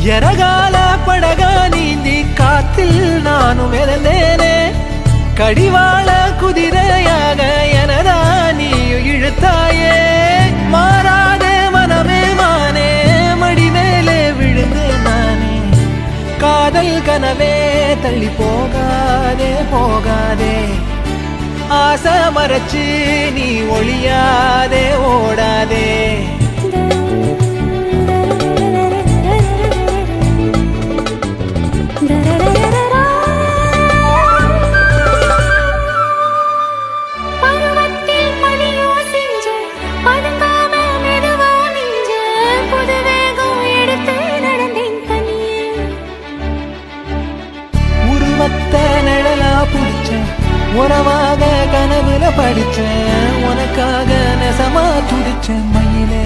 எரகால படகா நீந்தி காத்தில் நானும் மிதந்தேனே கடிவாள குதிரையாக எனதா நீயும் இழுத்தாயே மாறாதே மனமே மானே மடி மேலே விழுந்து நானே காதல் கனவே தள்ளி போகாதே போகாதே ஆசை மறைச்சு நீ ஒளியாதே ஓடாதே உறவாக கனவுல படிச்சேன் உனக்காக நெசமா துடிச்சேன் மயிலே